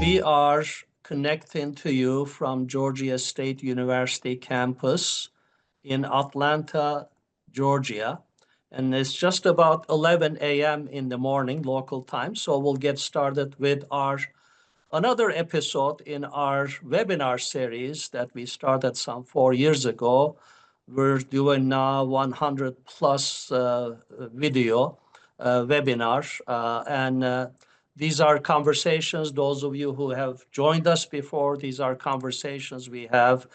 We are connecting to you from Georgia State University campus in Atlanta, Georgia. And it's just about 11 a.m. in the morning, local time. So we'll get started with our another episode in our webinar series that we started some 4 years ago. We're doing now 100 plus video webinars. And these are conversations, those of you who have joined us before, these are conversations we have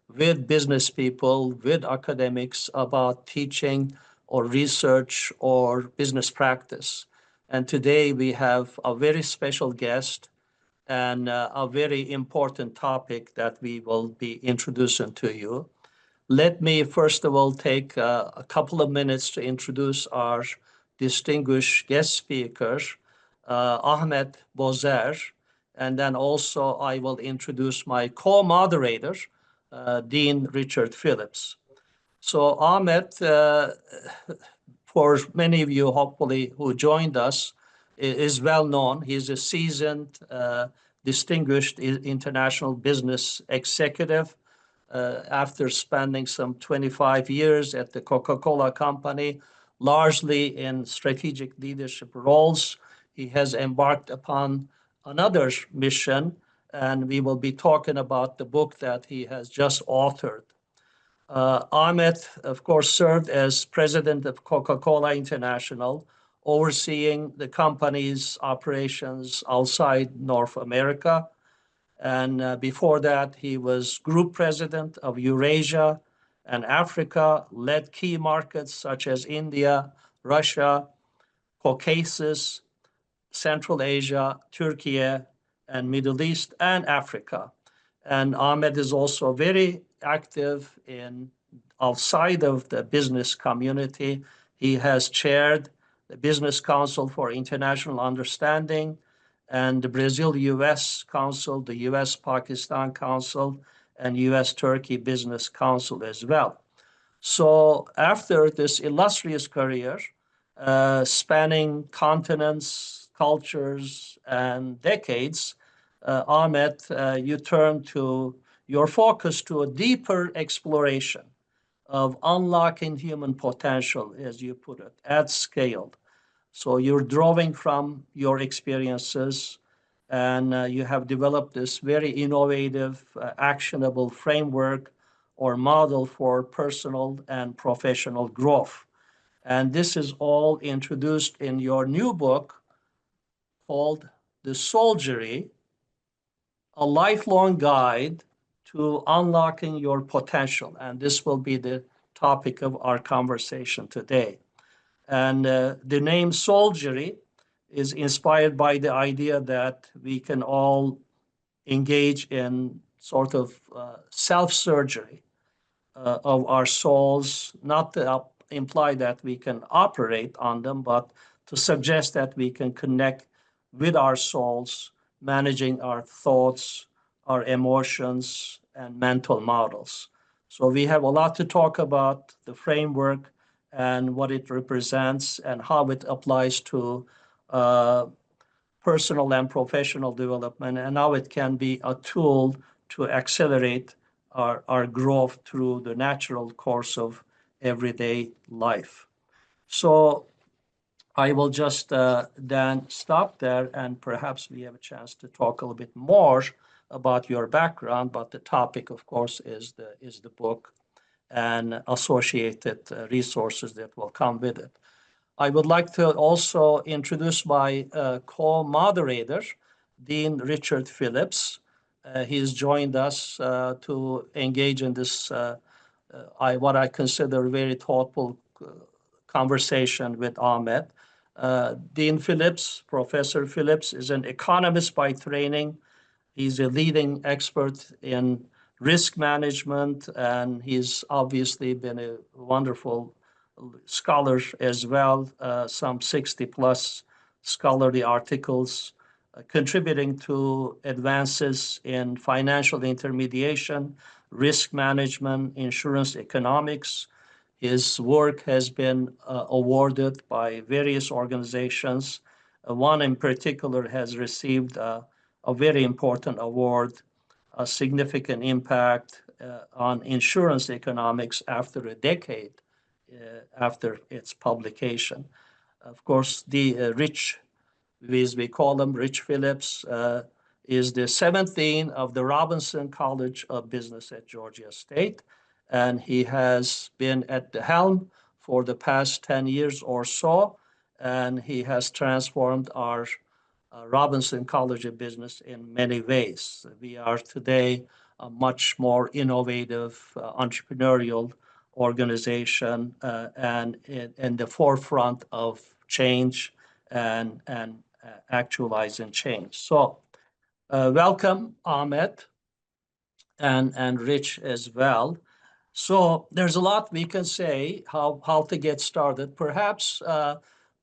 with business people, with academics about teaching or research or business practice. And today we have a very special guest and a very important topic that we will be introducing to you. Let me first of all take a couple of minutes to introduce our distinguished guest speaker, Ahmet Bozer, and then also I will introduce my co-moderator, Dean Richard Phillips. So Ahmet, for many of you hopefully who joined us, is well known. He's a seasoned, distinguished international business executive. After spending some 25 years at the Coca-Cola company, largely in strategic leadership roles, he has embarked upon another mission, and we will be talking about the book that he has just authored. Ahmet, of course, served as president of Coca-Cola International, overseeing the company's operations outside North America. And before that, he was group president of Eurasia and Africa, led key markets such as India, Russia, Caucasus, Central Asia, Turkey, and Middle East and Africa. And Ahmed is also very active in outside of the business community. He has chaired the Business Council for International Understanding and the Brazil-US Council, the US-Pakistan Council, and US-Turkey Business Council as well. So after this illustrious career, spanning continents, cultures, and decades, Ahmet, you turn to your focus to a deeper exploration of unlocking human potential, as you put it, at scale. So you're drawing from your experiences, and you have developed this very innovative, actionable framework or model for personal and professional growth. And this is all introduced in your new book called The Soulgery, a lifelong guide to unlocking your potential. And this will be the topic of our conversation today. And the name Soulgery is inspired by the idea that we can all engage in sort of self-surgery of our souls, not to imply that we can operate on them, but to suggest that we can connect with our souls, managing our thoughts, our emotions, and mental models. So we have a lot to talk about the framework and what it represents and how it applies to personal and professional development, and how it can be a tool to accelerate our growth through the natural course of everyday life. So I will just then stop there, and perhaps we have a chance to talk a little bit more about your background, but the topic, of course, is the book and associated resources that will come with it. I would like to also introduce my co-moderator, Dean Richard Phillips. He's joined us to engage in this, what I consider very thoughtful conversation with Ahmet. Dean Phillips, Professor Phillips, is an economist by training. He's a leading expert in risk management, and he's obviously been a wonderful scholar as well, some 60 plus scholarly articles contributing to advances in financial intermediation, risk management, insurance economics. His work has been awarded by various organizations. One in particular has received a very important award, a significant impact on insurance economics after a decade after its publication. Of course, the Rich, as we call him, Rich Phillips, is the seventh dean of the Robinson College of Business at Georgia State, and he has been at the helm for the past 10 years or so, and he has transformed our Robinson College of Business in many ways. We are today a much more innovative, entrepreneurial organization and in the forefront of change and actualizing change. So welcome, Ahmet, and Rich as well. So there's a lot we can say how to get started. Perhaps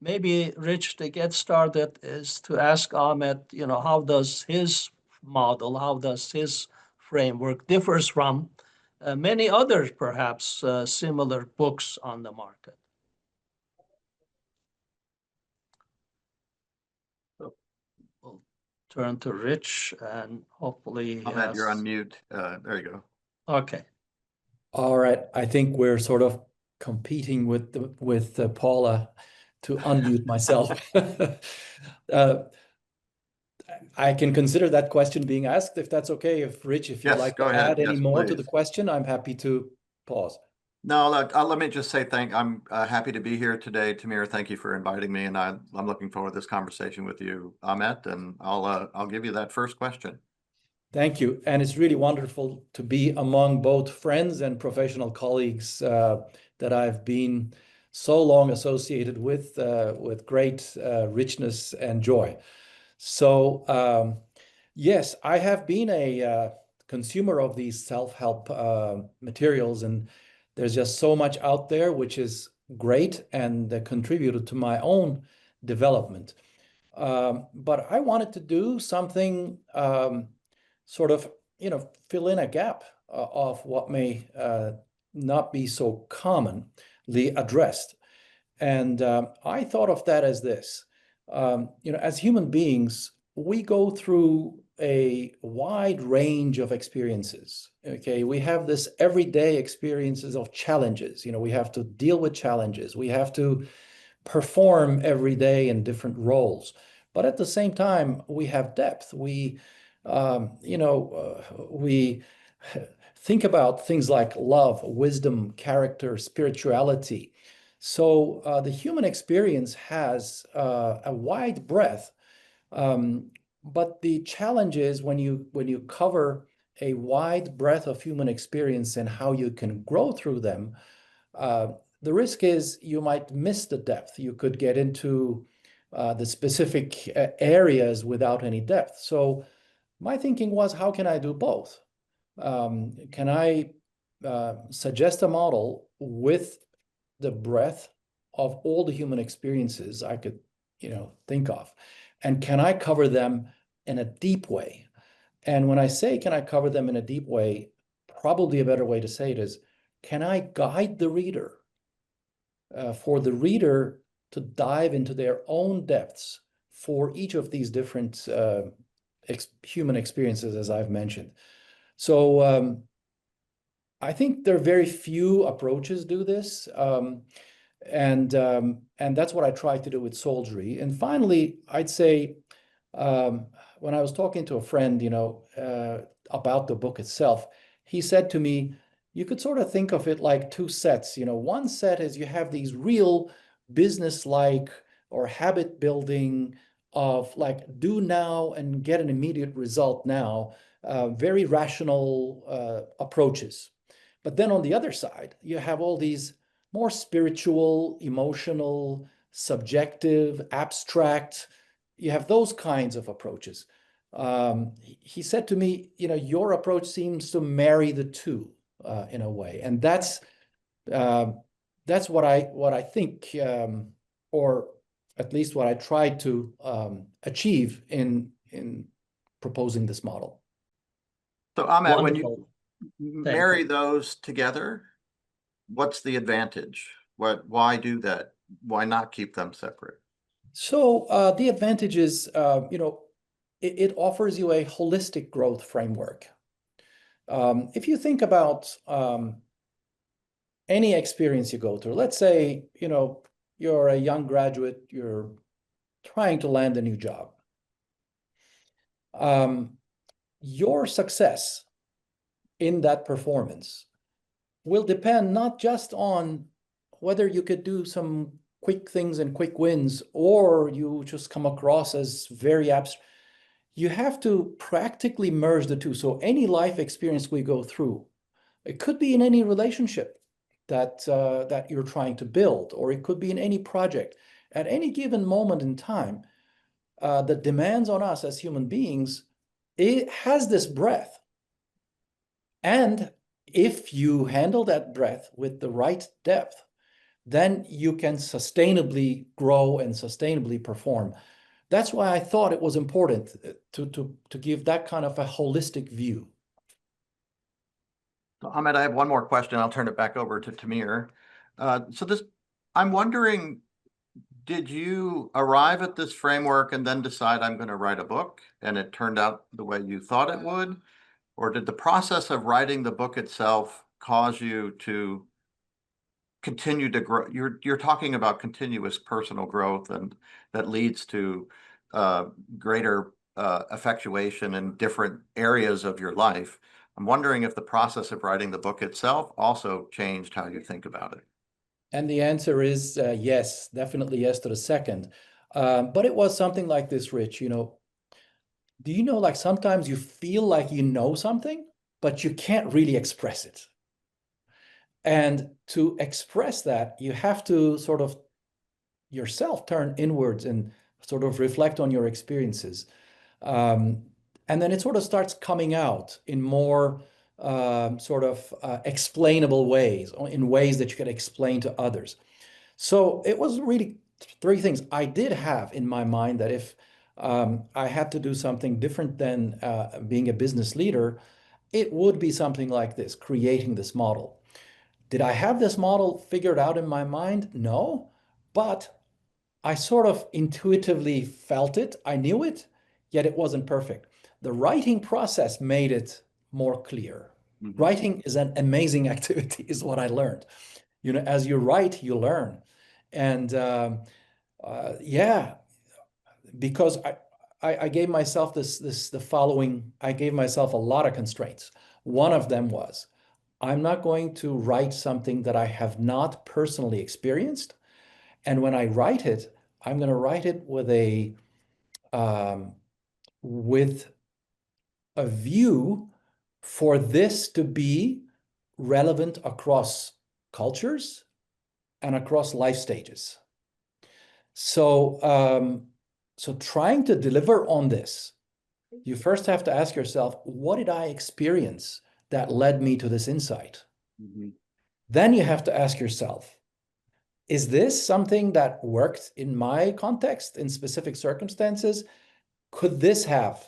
maybe Rich, to get started is to ask Ahmet, how does his model, how does his framework differs from many other perhaps similar books on the market. So we'll turn to Rich and hopefully Ahmet, you're on mute. There you go. Okay. All right. I think we're sort of competing with Paula to unmute myself. I can consider that question being asked, if that's okay. If Rich, if you'd Yes, like go to ahead. add any Yes, more to the please. question, I'm happy to pause. No, look, let me just say I'm happy to be here today, Tamir. Thank you for inviting me, and I'm looking forward to this conversation with you, Ahmet. And I'll give you that first question. Thank you. And it's really wonderful to be among both friends and professional colleagues that I've been so long associated with great richness and joy. So yes, I have been a consumer of these self-help materials, and there's just so much out there which is great and contributed to my own development. But I wanted to do something sort of, fill in a gap of what may not be so commonly addressed. And I thought of that as this. As human beings, we go through a wide range of experiences. Okay, we have this everyday experiences of challenges. We have to deal with challenges. We have to perform every day in different roles. But at the same time, we have depth. We think about things like love, wisdom, character, spirituality. So the human experience has a wide breadth, but the challenge is when you cover a wide breadth of human experience and how you can grow through them, the risk is you might miss the depth. You could get into the specific areas without any depth. So my thinking was, how can I do both? Can I suggest a model with the breadth of all the human experiences I could, think of? And can I cover them in a deep way? And when I say, can I cover them in a deep way, probably a better way to say it is, can I guide the reader for the reader to dive into their own depths for each of these different human experiences, as I've mentioned. So I think there are very few approaches do this. And that's what I try to do with Soulgery. And finally, I'd say when I was talking to a friend, about the book itself, he said to me, you could sort of think of it like two sets. One set is you have these real business-like or habit building of like do now and get an immediate result now, very rational approaches. But then on the other side, you have all these more spiritual, emotional, subjective, abstract. You have those kinds of approaches. He said to me, your approach seems to marry the two in a way, and that's what I think, or at least what I tried to achieve in proposing this model. So Ahmet, Wonderful. when you marry those together, what's the advantage? Why do that? Why not keep them separate? So the advantage is, it offers you a holistic growth framework. If you think about any experience you go through, let's say, you're a young graduate, you're trying to land a new job. Your success in that performance will depend not just on whether you could do some quick things and quick wins, or you just come across as very abstract. You have to practically merge the two. So any life experience we go through, it could be in any relationship that you're trying to build, or it could be in any project. At any given moment in time, the demands on us as human beings, it has this breadth. And if you handle that breadth with the right depth, then you can sustainably grow and sustainably perform. That's why I thought it was important to give that kind of a holistic view. So, Ahmet, I have one more question. I'll turn it back over to Tamir. I'm wondering, did you arrive at this framework and then decide I'm going to write a book and it turned out the way you thought it would? Or did the process of writing the book itself cause you to continue to grow? You're talking about continuous personal growth, and that leads to greater effectuation in different areas of your life. I'm wondering if the process of writing the book itself also changed how you think about it. And the answer is yes, definitely yes to the second. But it was something like this, Rich. Do you know, like sometimes you feel like you know something, but you can't really express it. And to express that, you have to sort of yourself turn inwards and sort of reflect on your experiences. And then it sort of starts coming out in more explainable ways, in ways that you can explain to others. So it was really three things. I did have in my mind that if I had to do something different than being a business leader, it would be something like this, creating this model. Did I have this model figured out in my mind? No, but I sort of intuitively felt it. I knew it, yet it wasn't perfect. The writing process made it more clear. Mm-hmm. Writing is an amazing activity, is what I learned. As you write, you learn. And yeah, because I gave myself I gave myself a lot of constraints. One of them was, I'm not going to write something that I have not personally experienced. And when I write it, I'm going to write it with a view for this to be relevant across cultures and across life stages. So trying to deliver on this, you first have to ask yourself, what did I experience that led me to this insight? Mm-hmm. Then you have to ask yourself, is this something that worked in my context, in specific circumstances? Could this have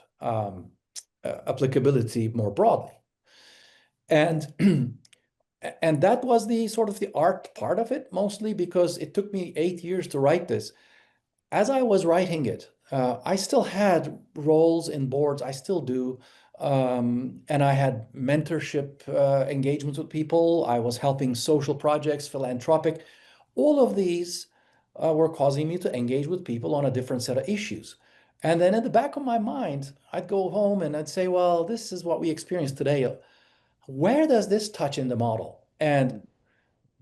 applicability more broadly? And and that was the sort of the art part of it, mostly because it took me 8 years to write this. As I was writing it, I still had roles in boards. I still do. And I had mentorship engagements with people. I was helping social projects, philanthropic. All of these were causing me to engage with people on a different set of issues. And then in the back of my mind, I'd go home and I'd say, well, this is what we experienced today. Where does this touch in the model? And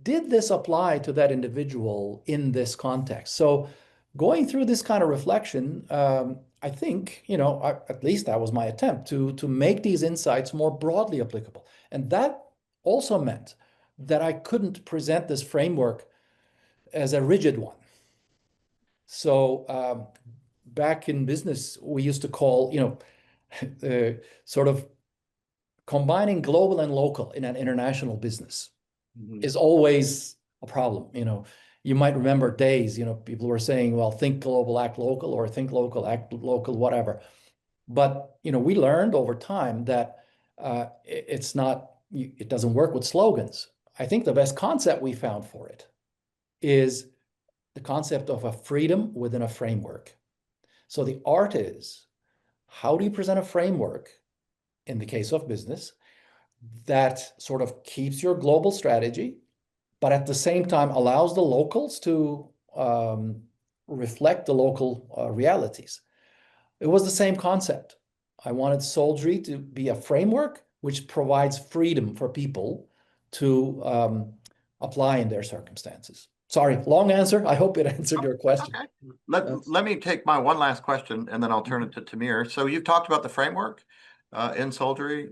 did this apply to that individual in this context? So going through this kind of reflection, I think, at least that was my attempt to make these insights more broadly applicable. And that also meant that I couldn't present this framework as a rigid one. So back in business, we used to call, sort of combining global and local in an international business is always a problem. You might remember days, people were saying, well, think global, act local, or think local, act local, whatever. But, we learned over time that it doesn't work with slogans. I think the best concept we found for it is the concept of a freedom within a framework. So the art is How do you present a framework in the case of business that sort of keeps your global strategy, but at the same time allows the locals to reflect the local realities? It was the same concept. I wanted Soulgery to be a framework which provides freedom for people to apply in their circumstances. Sorry, long answer. I hope it answered your question. Okay. That's- Let me take my one last question and then I'll turn it to Tamir. So you've talked about the framework in Soulgery.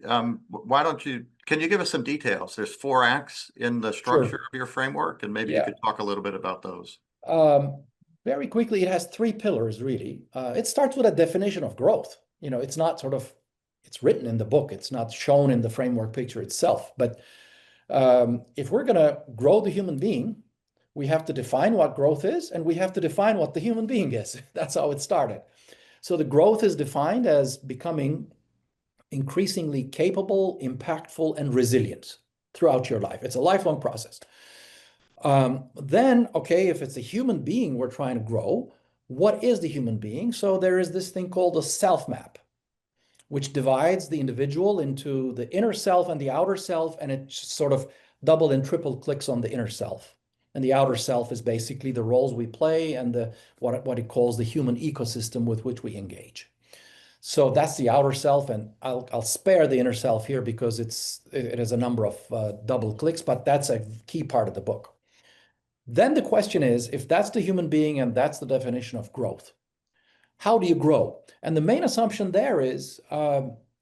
Why don't can you give us some details? There's 4 acts in the structure Sure. of your framework, and maybe you Yeah. could talk a little bit about those. Very quickly, it has 3 pillars, really. It starts with a definition of growth. You know, it's not sort of, it's written in the book. It's not shown in the framework picture itself. But if we're going to grow the human being, we have to define what growth is, and we have to define what the human being is. That's how it started. So the growth is defined as becoming increasingly capable, impactful, and resilient throughout your life. It's a lifelong process. Then, okay, if it's a human being we're trying to grow, what is the human being? So there is this thing called a self map, which divides the individual into the inner self and the outer self, and it sort of double and triple clicks on the inner self. And the outer self is basically the roles we play and what it calls the human ecosystem with which we engage. So that's the outer self, and I'll spare the inner self here because it has a number of double clicks, but that's a key part of the book. Then the question is, if that's the human being and that's the definition of growth, how do you grow? And the main assumption there is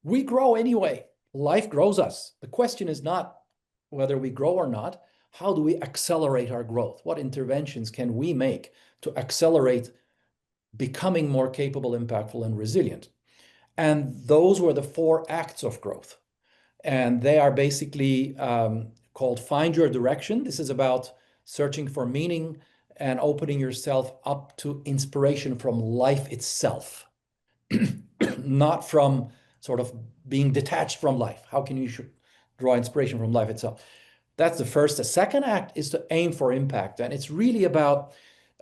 we grow anyway. Life grows us. The question is not whether we grow or not. How do we accelerate our growth? What interventions can we make to accelerate becoming more capable, impactful, and resilient? And those were the 4 acts of growth. And they are basically called Find Your Direction. This is about searching for meaning and opening yourself up to inspiration from life itself, not from sort of being detached from life. How can you draw inspiration from life itself? That's the first. The second act is to aim for impact. And it's really about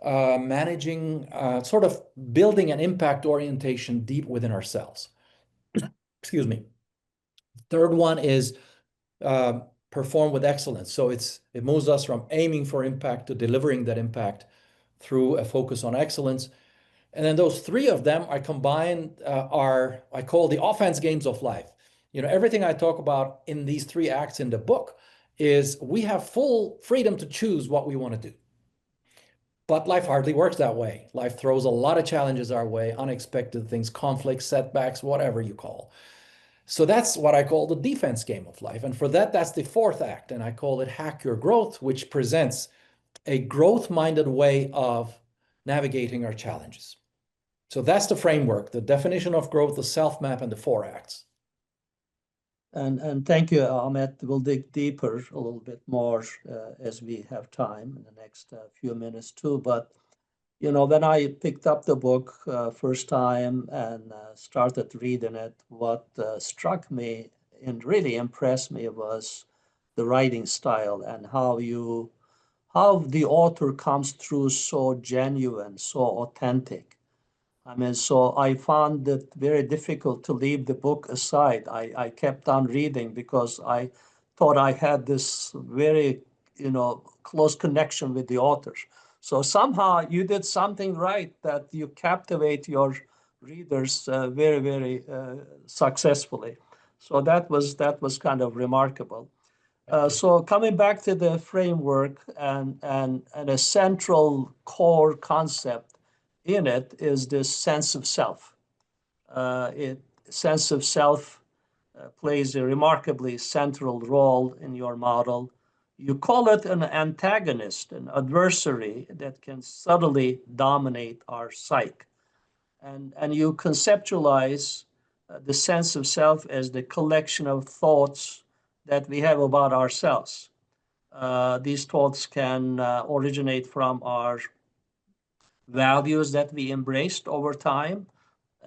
managing, sort of building an impact orientation deep within ourselves. Excuse me. Third one is perform with excellence. So it moves us from aiming for impact to delivering that impact through a focus on excellence. And then those 3 of them are combined, I call the offense games of life. You know, everything I talk about in these 3 acts in the book is we have full freedom to choose what we want to do. But life hardly works that way. Life throws a lot of challenges our way, unexpected things, conflicts, setbacks, whatever you call. So that's what I call the defense game of life. And for that, that's the 4th act. And I call it Hack Your Growth, which presents a growth-minded way of navigating our challenges. So that's the framework, the definition of growth, the self-map, and the 4 acts. And thank you, Ahmet. We'll dig deeper a little bit more as we have time in the next few minutes too. But you know, when I picked up the book first time and started reading it, what struck me and really impressed me was the writing style and how the author comes through so genuine, so authentic. I mean, so I found it very difficult to leave the book aside. I kept on reading because I thought I had this very, close connection with the author. So somehow you did something right that you captivate your readers very, very successfully. So that was kind of remarkable. So coming back to the framework and a central core concept in it is this sense of self. Sense of self plays a remarkably central role in your model. You call it an antagonist, an adversary that can subtly dominate our psyche. And you conceptualize the sense of self as the collection of thoughts that we have about ourselves. These thoughts can originate from our values that we embraced over time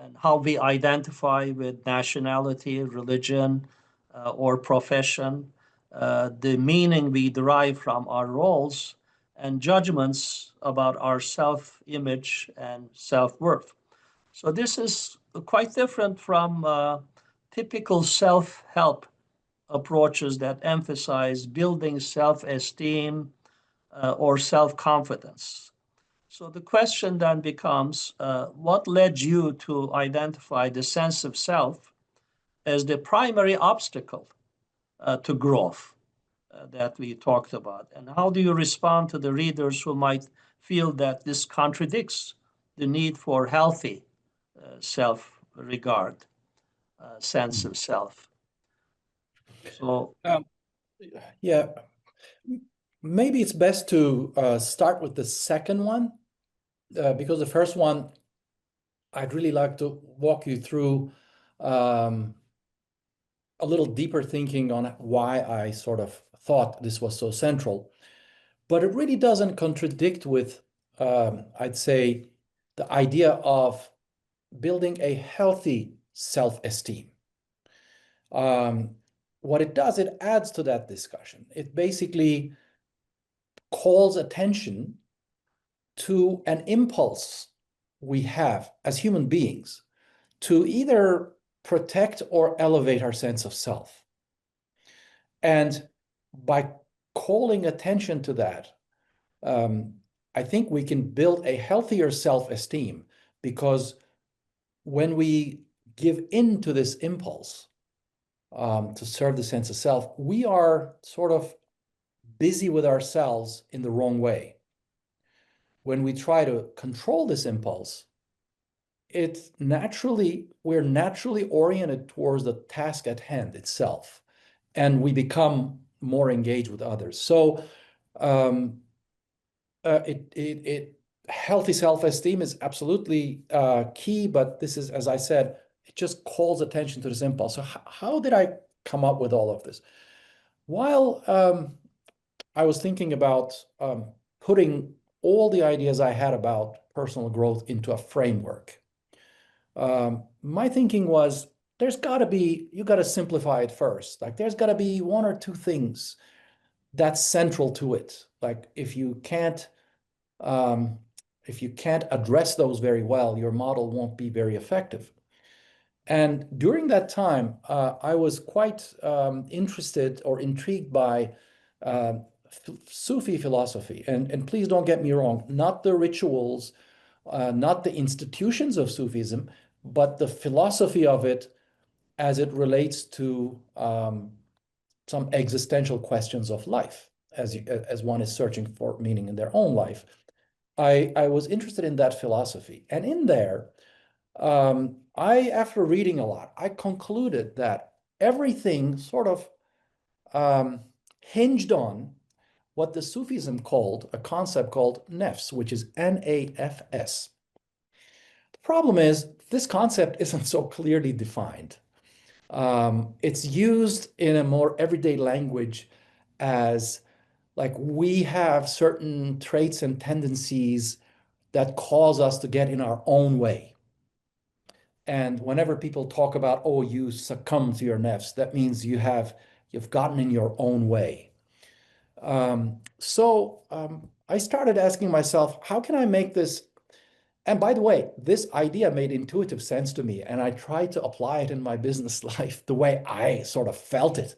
and how we identify with nationality, religion, or profession, the meaning we derive from our roles, and judgments about our self image and self worth. So, this is quite different from typical self-help approaches that emphasize building self-esteem or self-confidence. So the question then becomes, what led you to identify the sense of self as the primary obstacle to growth that we talked about? And how do you respond to the readers who might feel that this contradicts the need for healthy self-regard, sense of self? So, Yeah, maybe it's best to start with the second one, because the first one, I'd really like to walk you through a little deeper thinking on why I sort of thought this was so central. But it really doesn't contradict with, I'd say, the idea of building a healthy self-esteem. What it does, it adds to that discussion. It basically calls attention to an impulse we have as human beings to either protect or elevate our sense of self. And by calling attention to that, I think we can build a healthier self-esteem, because when we give in to this impulse to serve the sense of self, we are sort of busy with ourselves in the wrong way. When we try to control this impulse, we're naturally oriented towards the task at hand itself, and we become more engaged with others. So healthy self-esteem is absolutely key, but this is, as I said, it just calls attention to this impulse. So how did I come up with all of this? While I was thinking about putting all the ideas I had about personal growth into a framework, my thinking was, you got to simplify it first. Like, there's got to be one or two things that's central to it. Like, if you can't address those very well, your model won't be very effective. And during that time, I was quite interested or intrigued by Sufi philosophy. And please don't get me wrong, not the rituals, not the institutions of Sufism, but the philosophy of it as it relates to some existential questions of life, as one is searching for meaning in their own life. I was interested in that philosophy. And in there, after reading a lot, I concluded that everything sort of hinged on what the Sufism called a concept called nafs, which is N-A-F-S. The problem is, this concept isn't so clearly defined. It's used in a more everyday language as, like, we have certain traits and tendencies that cause us to get in our own way. And whenever people talk about, oh, you succumb to your nafs, that means you've gotten in your own way. So I started asking myself, how can I make this? And by the way, this idea made intuitive sense to me, and I tried to apply it in my business life the way I sort of felt it.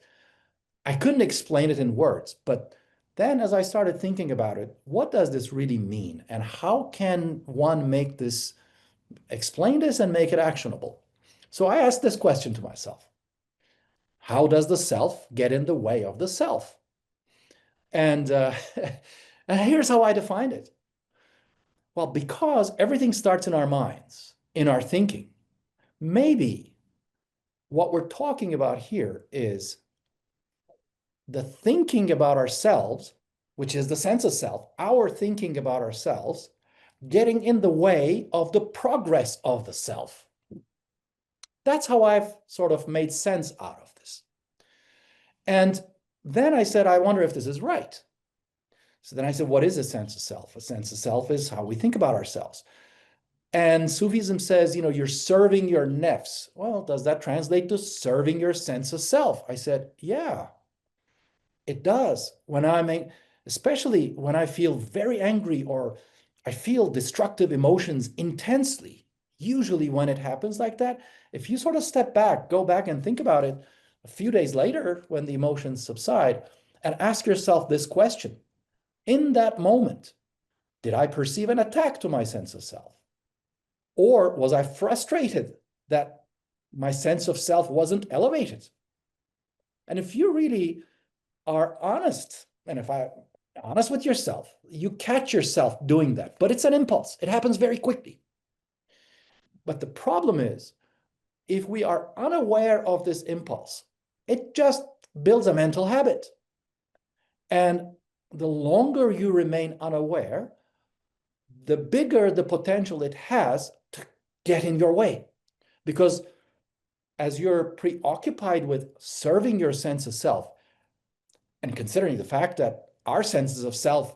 I couldn't explain it in words, but then as I started thinking about it, what does this really mean? And how can one explain this and make it actionable? So I asked this question to myself: how does the self get in the way of the self? And, and here's how I defined it. Well, because everything starts in our minds, in our thinking, maybe what we're talking about here is the thinking about ourselves, which is the sense of self, our thinking about ourselves, getting in the way of the progress of the self. That's how I've sort of made sense out of this. And then I said, I wonder if this is right. So then I said, what is a sense of self? A sense of self is how we think about ourselves. And Sufism says, you're serving your nafs. Well, does that translate to serving your sense of self? I said, yeah, it does. Especially when I feel very angry or I feel destructive emotions intensely. Usually when it happens like that, if you sort of step back, go back and think about it a few days later when the emotions subside, and ask yourself this question. In that moment, did I perceive an attack to my sense of self? Or was I frustrated that my sense of self wasn't elevated? And if you really are honest, and if I honest with yourself, you catch yourself doing that, but it's an impulse. It happens very quickly. But the problem is, if we are unaware of this impulse, it just builds a mental habit. And the longer you remain unaware, the bigger the potential it has to get in your way. Because as you're preoccupied with serving your sense of self, and considering the fact that our senses of self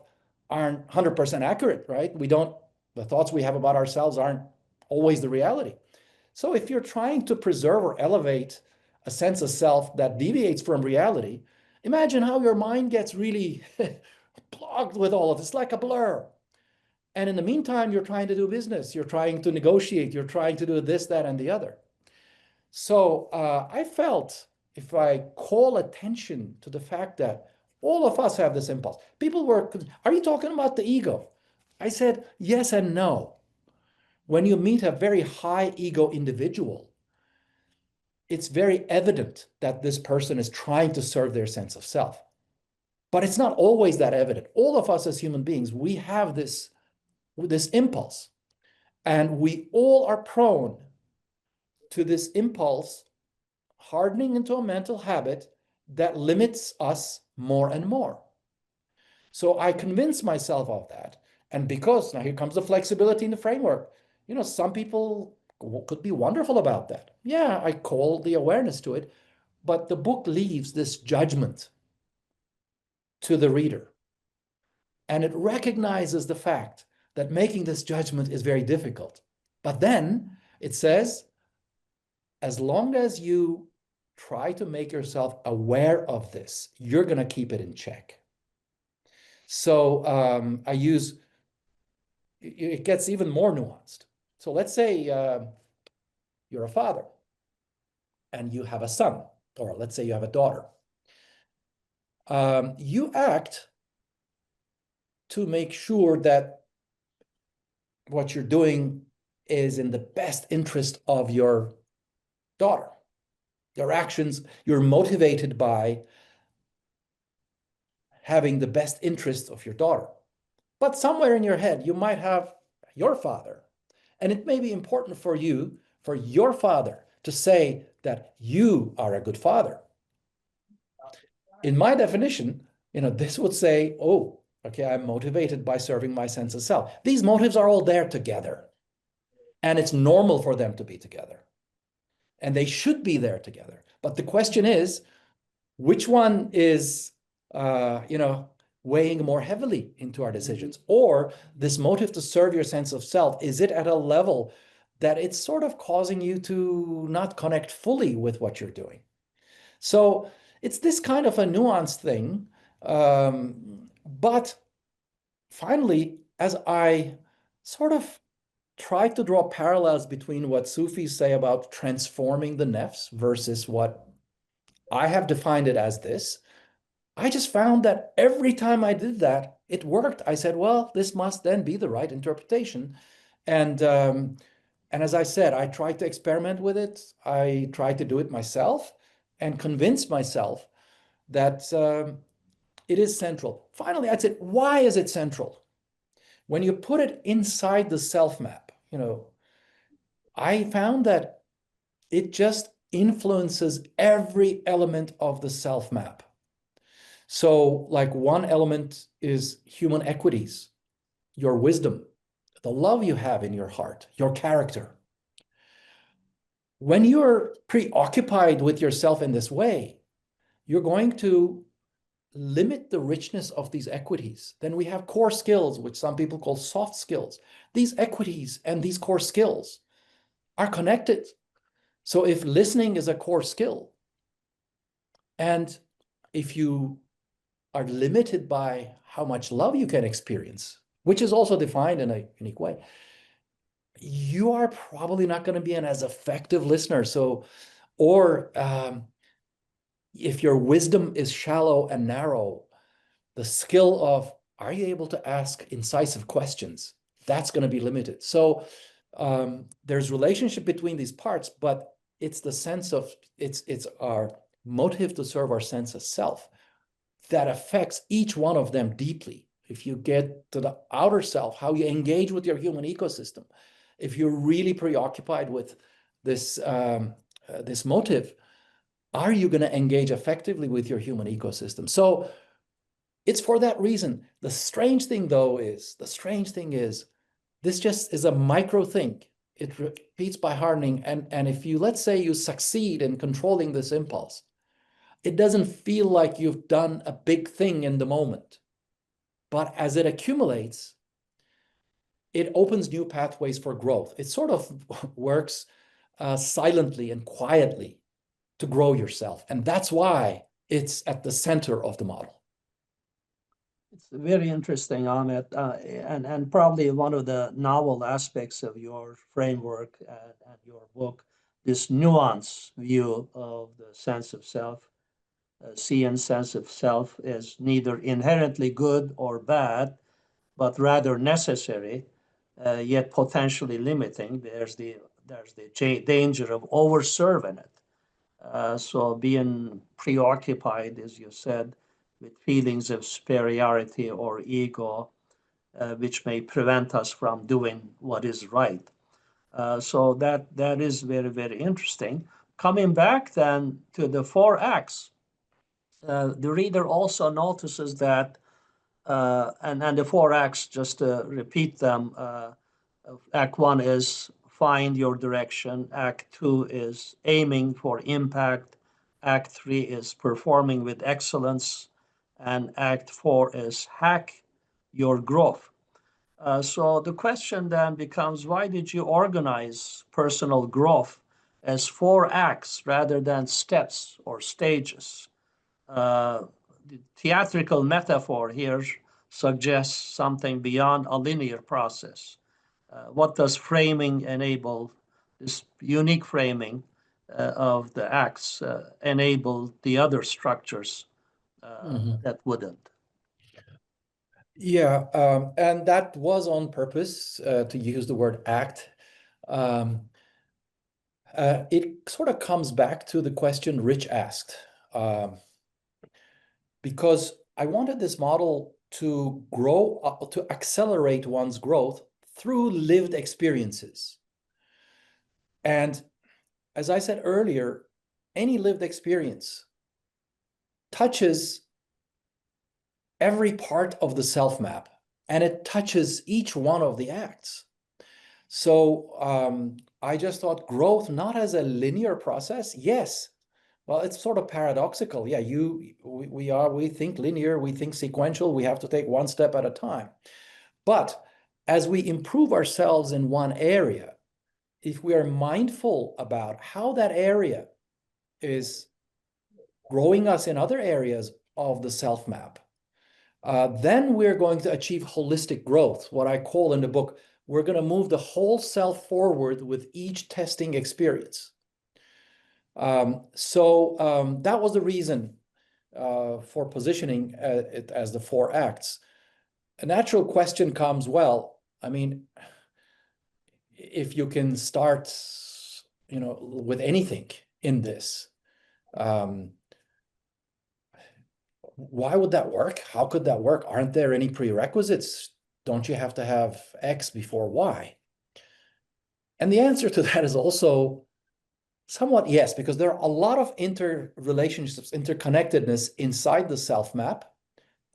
aren't 100% accurate, right? The thoughts we have about ourselves aren't always the reality. So if you're trying to preserve or elevate a sense of self that deviates from reality, imagine how your mind gets really plugged with all of this, like a blur. And in the meantime, you're trying to do business, you're trying to negotiate, you're trying to do this, that, and the other. So I felt if I call attention to the fact that all of us have this impulse. People were, are you talking about the ego? I said, yes and no. When you meet a very high ego individual, it's very evident that this person is trying to serve their sense of self. But it's not always that evident. All of us as human beings, we have this impulse. And we all are prone to this impulse hardening into a mental habit that limits us more and more. So I convinced myself of that. And because now here comes the flexibility in the framework. Some people could be wonderful about that. Yeah, I call the awareness to it, but the book leaves this judgment to the reader. And it recognizes the fact that making this judgment is very difficult. But then it says, as long as you try to make yourself aware of this, you're going to keep it in check. So it gets even more nuanced. So let's say you're a father and you have a son, or let's say you have a daughter. You act to make sure that what you're doing is in the best interest of your daughter. Your actions, you're motivated by having the best interest of your daughter. But somewhere in your head, you might have your father. And it may be important for you, for your father, to say that you are a good father. In my definition, this would say, oh, okay, I'm motivated by serving my sense of self. These motives are all there together. And it's normal for them to be together. And they should be there together. But the question is, which one is, weighing more heavily into our decisions? Or this motive to serve your sense of self, is it at a level that it's sort of causing you to not connect fully with what you're doing? So it's this kind of a nuanced thing. But finally, as I sort of try to draw parallels between what Sufis say about transforming the nafs versus what I have defined it as this, I just found that every time I did that, it worked. I said, well, this must then be the right interpretation. And as I said, I tried to experiment with it. I tried to do it myself and convince myself that it is central. Finally, I'd say, why is it central? When you put it inside the self map, I found that it just influences every element of the self map. So like one element is human equities, your wisdom, the love you have in your heart, your character. When you're preoccupied with yourself in this way, you're going to limit the richness of these equities. Then we have core skills, which some people call soft skills. These equities and these core skills are connected. So if listening is a core skill, and if you are limited by how much love you can experience, which is also defined in a unique way, you are probably not going to be an as effective listener. So, or if your wisdom is shallow and narrow, the skill of, are you able to ask incisive questions? That's going to be limited. So there's relationship between these parts, but it's the sense of, it's our motive to serve our sense of self that affects each one of them deeply. If you get to the outer self, how you engage with your human ecosystem, if you're really preoccupied with this, this motive, are you going to engage effectively with your human ecosystem? So it's for that reason. The strange thing, though, is this just is a micro thing. It repeats by hardening. And if you, let's say you succeed in controlling this impulse, it doesn't feel like you've done a big thing in the moment. But as it accumulates, it opens new pathways for growth. It sort of works silently and quietly to grow yourself. And that's why it's at the center of the model. It's very interesting, Ahmet, and probably one of the novel aspects of your framework and your book, this nuance view of the sense of self. Seeing sense of self is neither inherently good or bad, but rather necessary, yet potentially limiting. There's the danger of over-serving it. So being preoccupied, as you said, with feelings of superiority or ego, which may prevent us from doing what is right. So that is very, very interesting. Coming back then to the four acts, the reader also notices that, and the four acts, just to repeat them, Act 1 is find your direction. Act 2 is aiming for impact. Act 3 is performing with excellence. And Act 4 is hack your growth. So the question then becomes, why did you organize personal growth as four acts rather than steps or stages? The theatrical metaphor here suggests something beyond a linear process. What does framing enable, this unique framing of the acts, enable the other structures that wouldn't? Yeah, and that was on purpose to use the word act. It sort of comes back to the question Rich asked, because I wanted this model to grow, to accelerate one's growth through lived experiences. And as I said earlier, any lived experience touches every part of the self map, and it touches each one of the acts. So I just thought growth not as a linear process. Yes, well, it's sort of paradoxical. Yeah, we think linear, we think sequential, we have to take one step at a time. But as we improve ourselves in one area, if we are mindful about how that area is growing us in other areas of the self map, then we're going to achieve holistic growth, what I call in the book, we're going to move the whole self forward with each testing experience. So that was the reason for positioning it as the four acts. A natural question comes, well, I mean, if you can start, with anything in this, why would that work? How could that work? Aren't there any prerequisites? Don't you have to have X before Y? And the answer to that is also somewhat yes, because there are a lot of interrelationships, interconnectedness inside the self map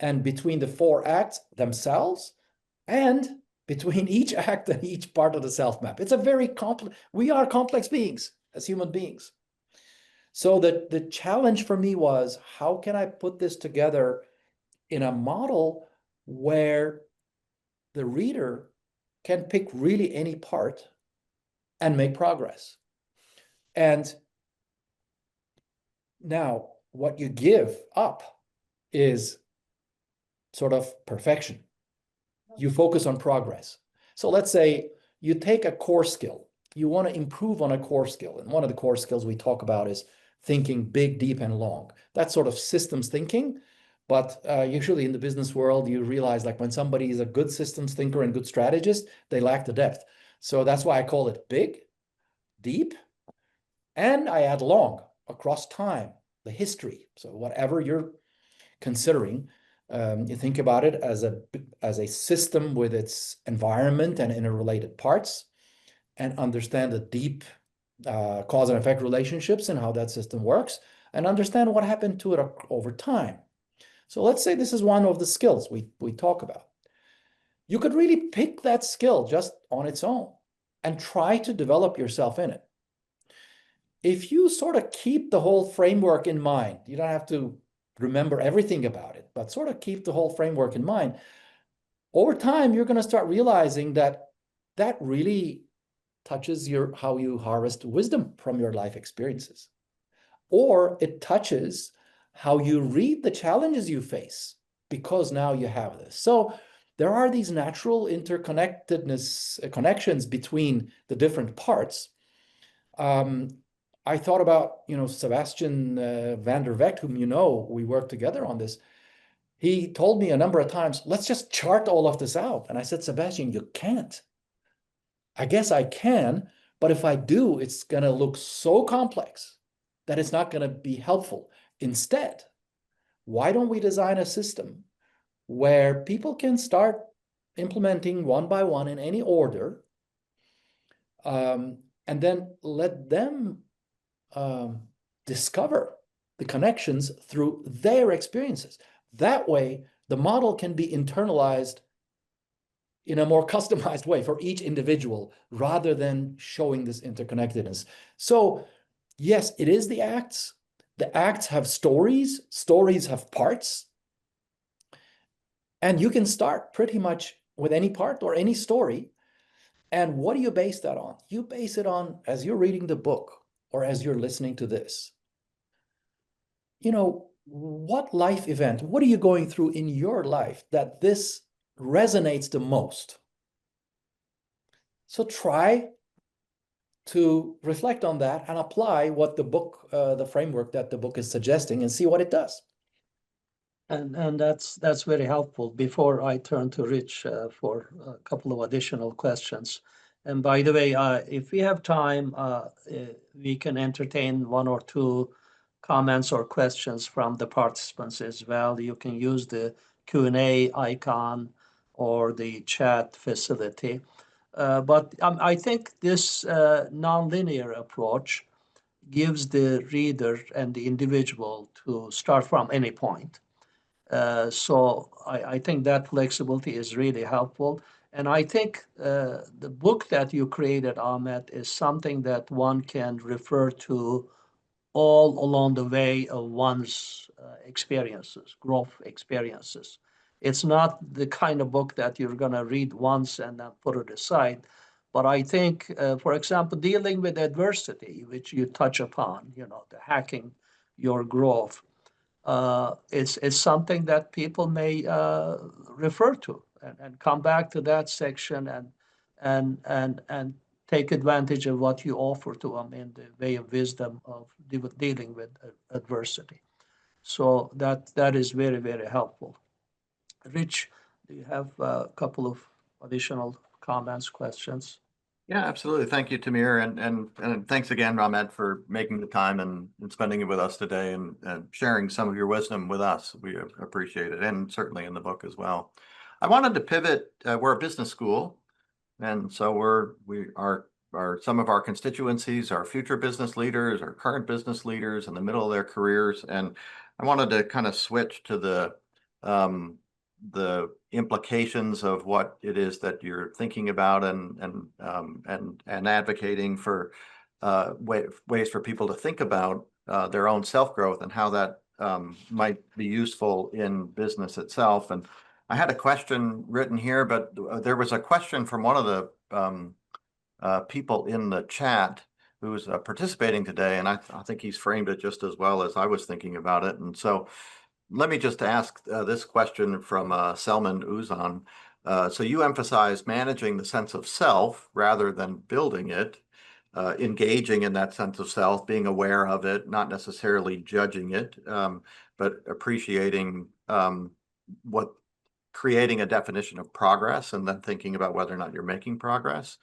and between the four acts themselves and between each act and each part of the self map. It's a very complex, we are complex beings as human beings. So the challenge for me was, how can I put this together in a model where the reader can pick really any part and make progress? And now what you give up is sort of perfection. You focus on progress. So let's say you take a core skill. You want to improve on a core skill. And one of the core skills we talk about is thinking big, deep, and long. That's sort of systems thinking. But usually in the business world, you realize like when somebody is a good systems thinker and good strategist, they lack the depth. So that's why I call it big, deep, and I add long, across time, the history. So whatever you're considering, you think about it as a system with its environment and interrelated parts, and understand the deep cause and effect relationships and how that system works, and understand what happened to it over time. So let's say this is one of the skills we talk about. You could really pick that skill just on its own and try to develop yourself in it. If you sort of keep the whole framework in mind, you don't have to remember everything about it, but sort of keep the whole framework in mind, over time, you're going to start realizing that that really touches how you harvest wisdom from your life experiences. Or it touches how you read the challenges you face, because now you have this. So there are these natural connections between the different parts. I thought about, Sebastian van der Vecht, whom we worked together on this. He told me a number of times, let's just chart all of this out. And I said, Sebastian, you can't. I guess I can, but if I do, it's going to look so complex that it's not going to be helpful. Instead, why don't we design a system where people can start implementing one by one in any order, and then let them discover the connections through their experiences. That way, the model can be internalized in a more customized way for each individual, rather than showing this interconnectedness. So yes, it is the acts. The acts have stories. Stories have parts. And you can start pretty much with any part or any story. And what do you base that on? You base it on, as you're reading the book or as you're listening to this, what life event, what are you going through in your life that this resonates the most? So try to reflect on that and apply what the book, the framework that the book is suggesting, and see what it does. And that's very helpful. Before I turn to Rich for a couple of additional questions. And by the way, if we have time, we can entertain one or two comments or questions from the participants as well. You can use the Q&A icon or the chat facility. But I think this nonlinear approach gives the reader and the individual to start from any point. So I think that flexibility is really helpful. And I think the book that you created, Ahmet, is something that one can refer to all along the way of one's experiences, growth experiences. It's not the kind of book that you're going to read once and then put it aside. But I think, for example, dealing with adversity, which you touch upon, the hacking your growth, it's something that people may refer to and come back to that section and take advantage of what you offer to them in the way of wisdom of dealing with adversity. So that is very, very helpful. Rich, do you have a couple of additional comments, questions? Yeah, absolutely. Thank you, Tamir. And thanks again, Ahmet, for making the time and spending it with us today and sharing some of your wisdom with us. We appreciate it, and certainly in the book as well. I wanted to pivot. We're a business school, and so we are some of our constituencies are future business leaders or current business leaders in the middle of their careers. And I wanted to kind of switch to the implications of what it is that you're thinking about and advocating for ways for people to think about their own self-growth and how that might be useful in business itself. And I had a question written here, but there was a question from one of the people in the chat who's participating today, and I think he's framed it just as well as I was thinking about it. And so let me just ask this question from Selman Uzan. So you emphasize managing the sense of self rather than building it, engaging in that sense of self, being aware of it, not necessarily judging it, but appreciating what creating a definition of progress and then thinking about whether or not you're making progress.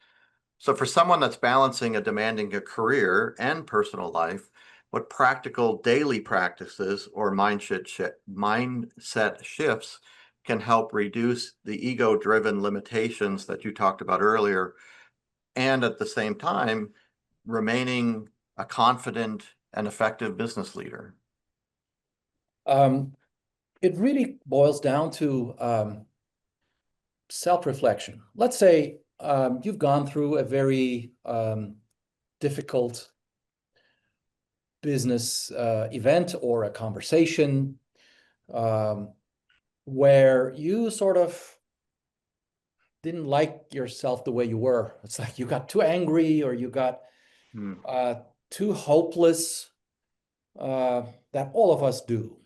So for someone that's balancing a demanding career and personal life, what practical daily practices or mindset shifts can help reduce the ego-driven limitations that you talked about earlier, and at the same time, remaining a confident and effective business leader? It really boils down to self-reflection. Let's say you've gone through a very difficult business event or a conversation where you sort of didn't like yourself the way you were. It's like you got too angry or you got too hopeless, that all of us do.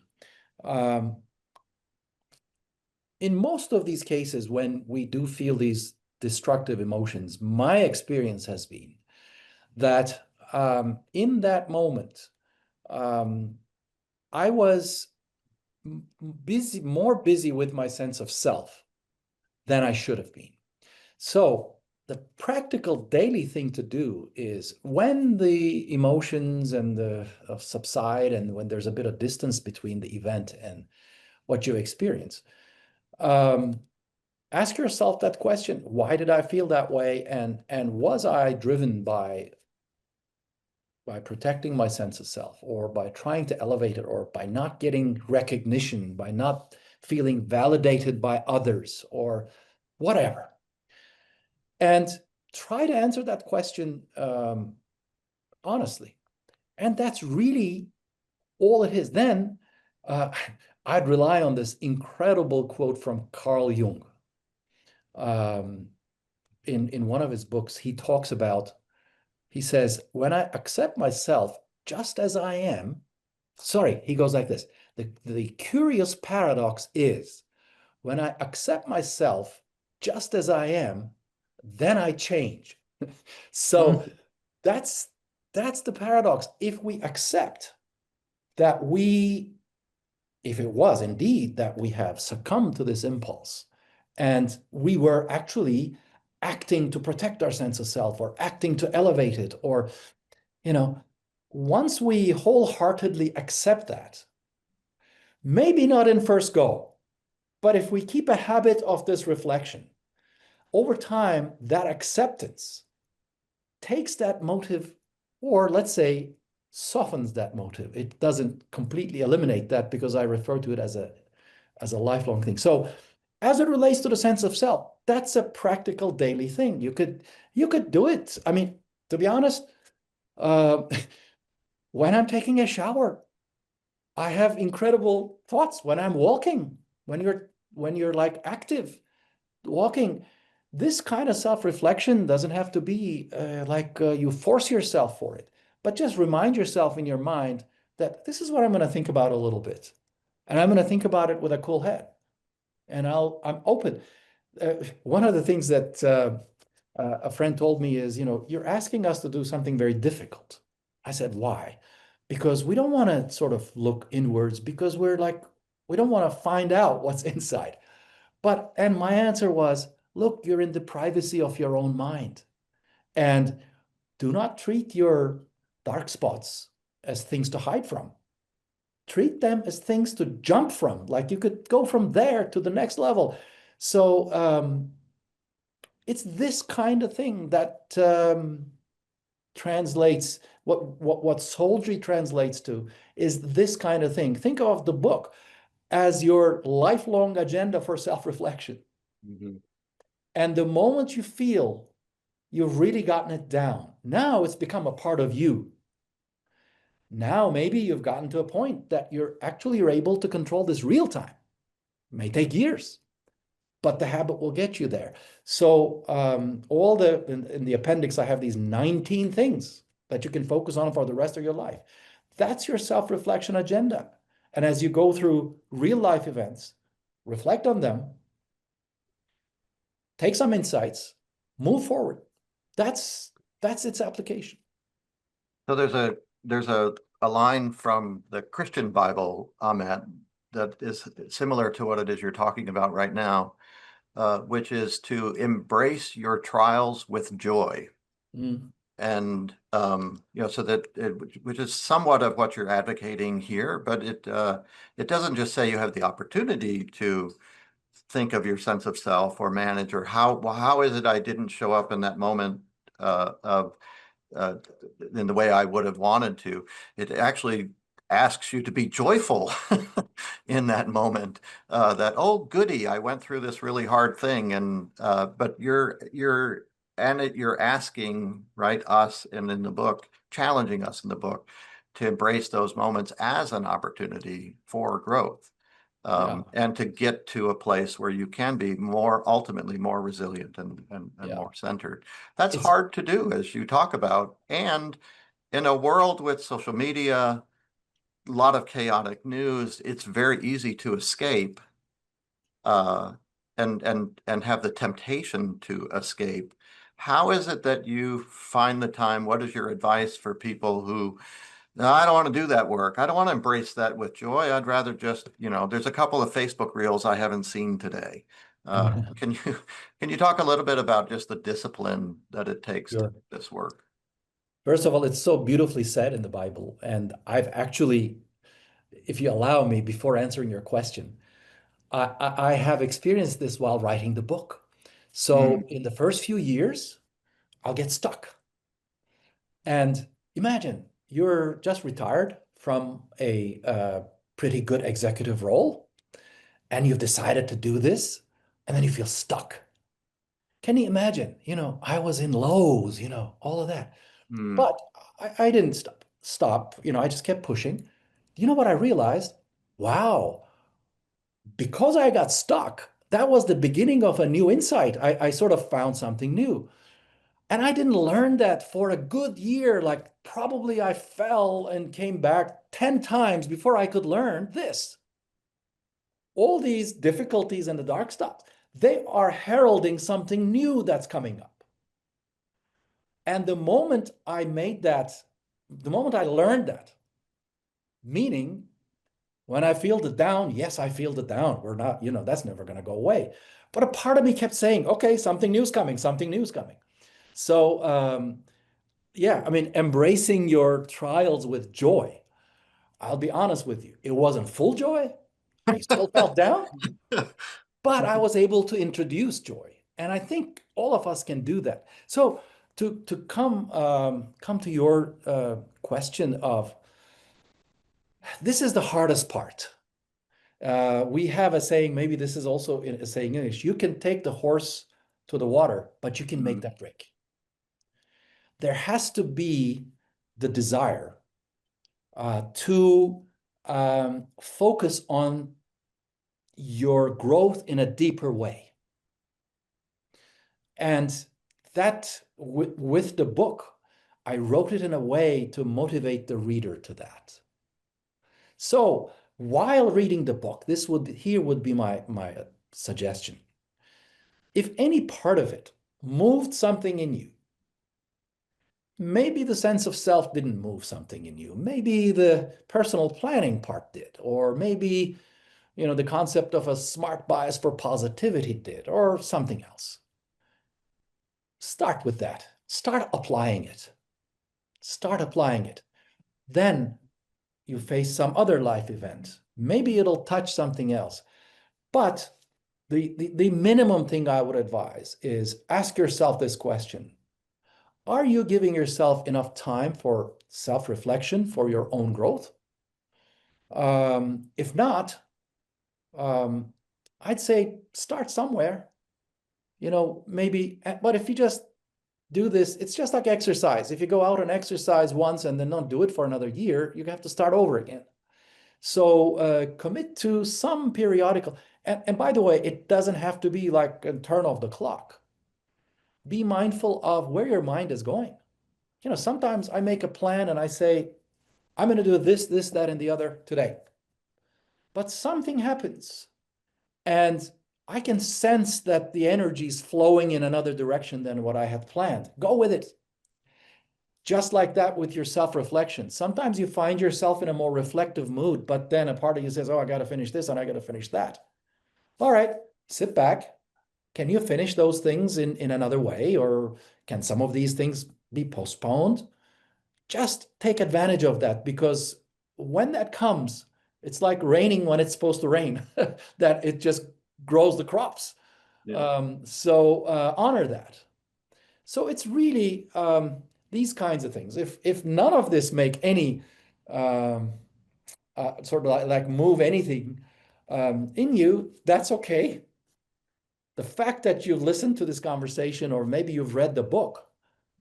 In most of these cases, when we do feel these destructive emotions, my experience has been that in that moment, I was more busy with my sense of self than I should have been. So the practical daily thing to do is when the emotions and the subside and when there's a bit of distance between the event and what you experience, ask yourself that question: why did I feel that way? And was I driven by protecting my sense of self, or by trying to elevate it, or by not getting recognition, by not feeling validated by others, or whatever? And try to answer that question honestly. And that's really all it is. Then I'd rely on this incredible quote from Carl Jung. In one of his books, he talks about, he says, when I accept myself just as I am, he goes like this: the curious paradox is, when I accept myself just as I am, then I change. So that's the paradox. If we accept that if it was indeed that we have succumbed to this impulse and we were actually acting to protect our sense of self or acting to elevate it, or, once we wholeheartedly accept that, maybe not in first go, but if we keep a habit of this reflection, over time, that acceptance takes that motive, or let's say softens that motive. It doesn't completely eliminate that, because I refer to it as a lifelong thing. So as it relates to the sense of self, that's a practical daily thing. You could do it. I mean, to be honest, when I'm taking a shower, I have incredible thoughts. When I'm walking, when you're like active walking, this kind of self-reflection doesn't have to be you force yourself for it, but just remind yourself in your mind that this is what I'm going to think about a little bit, and I'm going to think about it with a cool head, and I'm open. One of the things that a friend told me is, you're asking us to do something very difficult. I said, why? Because we don't want to sort of look inwards, because we don't want to find out what's inside. And my answer was, look, you're in the privacy of your own mind, and do not treat your dark spots as things to hide from. Treat them as things to jump from, like you could go from there to the next level. So it's this kind of thing that translates, what Soulgery translates to is this kind of thing. Think of the book as your lifelong agenda for self-reflection. Mm-hmm. And the moment you feel you've really gotten it down, now it's become a part of you. Now maybe you've gotten to a point that you're able to control this real time. It may take years, but the habit will get you there. So in the appendix, I have these 19 things that you can focus on for the rest of your life. That's your self-reflection agenda. And as you go through real life events, reflect on them, take some insights, move forward. That's its application. So there's a line from the Christian Bible, Ahmet, that is similar to what it is you're talking about right now, which is to embrace your trials with joy. Mm. And so that which is somewhat of what you're advocating here, but it doesn't just say you have the opportunity to think of your sense of self or manage, or how is it I didn't show up in that moment of in the way I would have wanted to. It actually asks you to be joyful in that moment. That, oh goody, I went through this really hard thing, and but you're asking, right, us, and in the book, challenging us in the book to embrace those moments as an opportunity for growth. Yeah. And to get to a place where you can be ultimately more resilient and Yeah. more centered. That's It's hard to do, as you talk about. And in a world with social media, a lot of chaotic news, it's very easy to escape uh, and have the temptation to escape. How is it that you find the time? What is your advice for people who, no, I don't want to do that work. I don't want to embrace that with joy. I'd rather just, there's a couple of Facebook reels I haven't seen today. Can you talk a little bit about just the discipline that it takes to Sure. do this work? First of all, it's so beautifully said in the Bible. And I've actually, if you allow me, before answering your question, I have experienced this while writing the book. So in the first few years, I'll get stuck. And imagine you're just retired from a pretty good executive role, and you've decided to do this, and then you feel stuck. Can you imagine? I was in lows, all of that. But I didn't stop. I just kept pushing. You know what I realized? Wow, because I got stuck, that was the beginning of a new insight. I sort of found something new. And I didn't learn that for a good year. Like probably I fell and came back 10 times before I could learn this. All these difficulties and the dark stuff, they are heralding something new that's coming up. And the moment I learned that, meaning when I feel the down, yes, I feel the down. We're not, that's never going to go away. But a part of me kept saying, okay, something new's coming, something new's coming. So, yeah, I mean, embracing your trials with joy. I'll be honest with you, it wasn't full joy. I still felt down, but I was able to introduce joy. And I think all of us can do that. So to come to your question of, this is the hardest part. We have a saying, maybe this is also a saying in English, you can take the horse to the water, but you can make that drink. There has to be the desire to focus on your growth in a deeper way. And that, with the book, I wrote it in a way to motivate the reader to that. So while reading the book, here would be my suggestion. If any part of it moved something in you, maybe the sense of self didn't move something in you. Maybe the personal planning part did, or maybe, the concept of a smart bias for positivity did, or something else. Start with that. Start applying it. Start applying it. Then you face some other life event. Maybe it'll touch something else. But the minimum thing I would advise is ask yourself this question. Are you giving yourself enough time for self-reflection, for your own growth? If not, I'd say start somewhere. Maybe, but if you just do this, it's just like exercise. If you go out and exercise once and then don't do it for another year, you have to start over again. So commit to some periodical. And by the way, it doesn't have to be like a turn off the clock. Be mindful of where your mind is going. Sometimes I make a plan and I say, I'm going to do this, that, and the other today. But something happens and I can sense that the energy is flowing in another direction than what I had planned. Go with it. Just like that with your self-reflection. Sometimes you find yourself in a more reflective mood, but then a part of you says, oh, I got to finish this and I got to finish that. All right, sit back. Can you finish those things in another way? Or can some of these things be postponed? Just take advantage of that, because when that comes, it's like raining when it's supposed to rain, that it just grows the crops. Yeah. So honor that. So it's really these kinds of things. If none of this make any sort of like move anything in you, that's okay. The fact that you've listened to this conversation, or maybe you've read the book,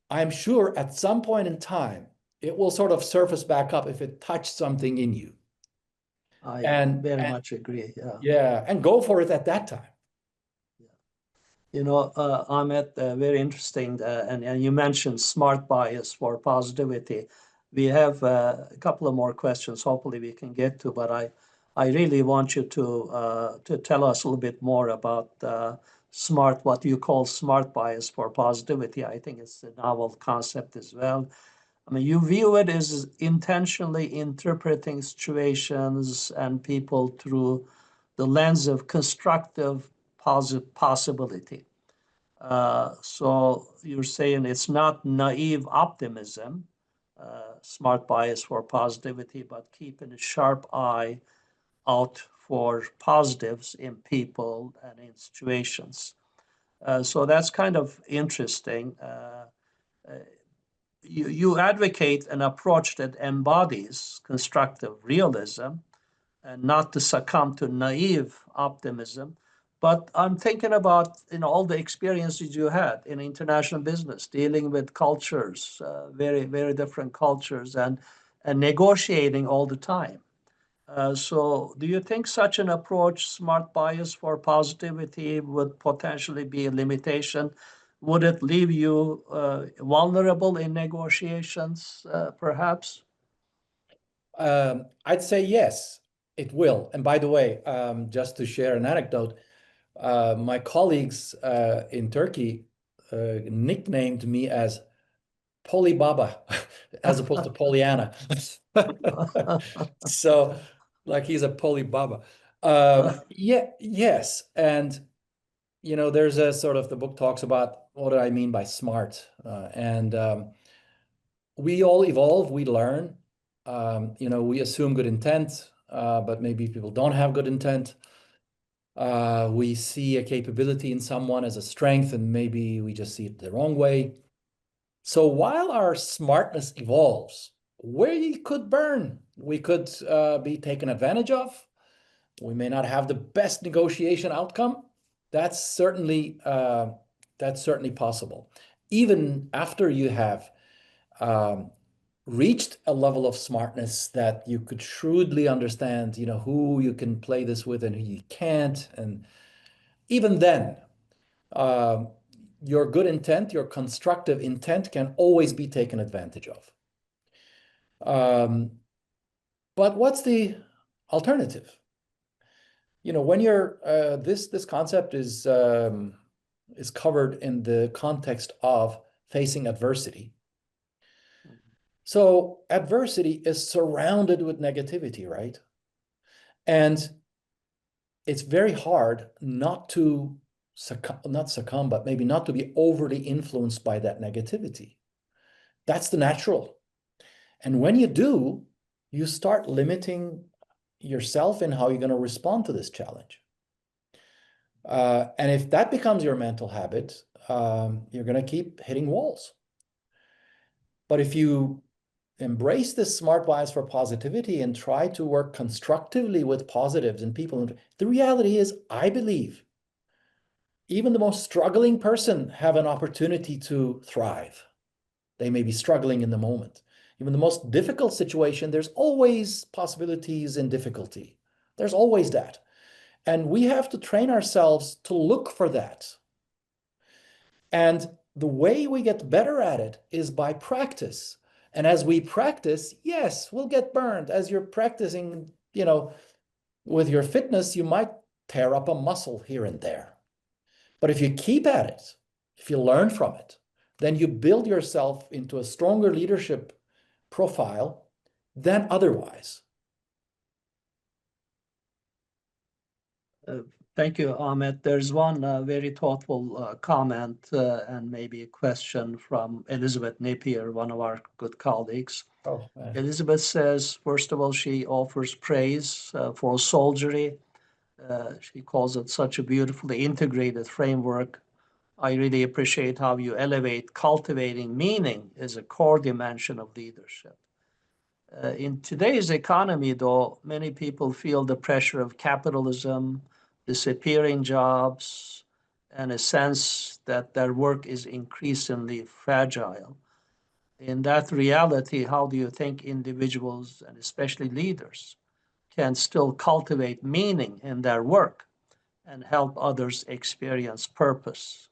I'm sure at some point in time, it will sort of surface back up if it touched something in you. I And very much agree. Yeah. yeah, and go for it at that time. You know, Ahmet, very interesting. And you mentioned smart bias for positivity. We have a couple of more questions. Hopefully, we can get to. But I really want you to tell us a little bit more about smart, what you call smart bias for positivity. I think it's a novel concept as well. I mean, you view it as intentionally interpreting situations and people through the lens of constructive possibility. So you're saying it's not naive optimism, smart bias for positivity, but keeping a sharp eye out for positives in people and in situations. So that's kind of interesting. You advocate an approach that embodies constructive realism and not to succumb to naive optimism. But I'm thinking about all the experiences you had in international business, dealing with cultures, very very different cultures, and negotiating all the time. So, do you think such an approach, smart bias for positivity, would potentially be a limitation? Would it leave you vulnerable in negotiations, perhaps? I'd say yes, it will. And by the way, just to share an anecdote, my colleagues in Turkey nicknamed me as Poly Baba as opposed to Pollyanna. So, like he's a Poly Baba. Yeah, yes. And, there's a sort of, the book talks about what do I mean by smart. And we all evolve, we learn. We assume good intent, but maybe people don't have good intent. We see a capability in someone as a strength, and maybe we just see it the wrong way. So while our smartness evolves, we could burn. We could be taken advantage of. We may not have the best negotiation outcome. That's certainly possible. Even after you have reached a level of smartness that you could shrewdly understand, who you can play this with and who you can't. And even then, your good intent, your constructive intent can always be taken advantage of. But what's the alternative? When you're this concept is covered in the context of facing adversity. So adversity is surrounded with negativity, right? And it's very hard not to succumb, but maybe not to be overly influenced by that negativity. That's the natural. And when you do, you start limiting yourself in how you're going to respond to this challenge. And if that becomes your mental habit, you're going to keep hitting walls. But if you embrace this smart bias for positivity and try to work constructively with positives and people, the reality is, I believe, even the most struggling person have an opportunity to thrive. They may be struggling in the moment. Even the most difficult situation, there's always possibilities in difficulty. There's always that. And we have to train ourselves to look for that. And the way we get better at it is by practice. And as we practice, yes, we'll get burned. As you're practicing, with your fitness, you might tear up a muscle here and there. But if you keep at it, if you learn from it, then you build yourself into a stronger leadership profile than otherwise. Thank you, Ahmet. There's one very thoughtful comment and maybe a question from Elizabeth Napier, one of our good colleagues. Oh, Elizabeth says, first of all, she offers praise for Soulgery. She calls it such a beautifully integrated framework. I really appreciate how you elevate cultivating meaning as a core dimension of leadership. In today's economy, though, many people feel the pressure of capitalism, disappearing jobs, and a sense that their work is increasingly fragile. In that reality, how do you think individuals, and especially leaders, can still cultivate meaning in their work and help others experience purpose,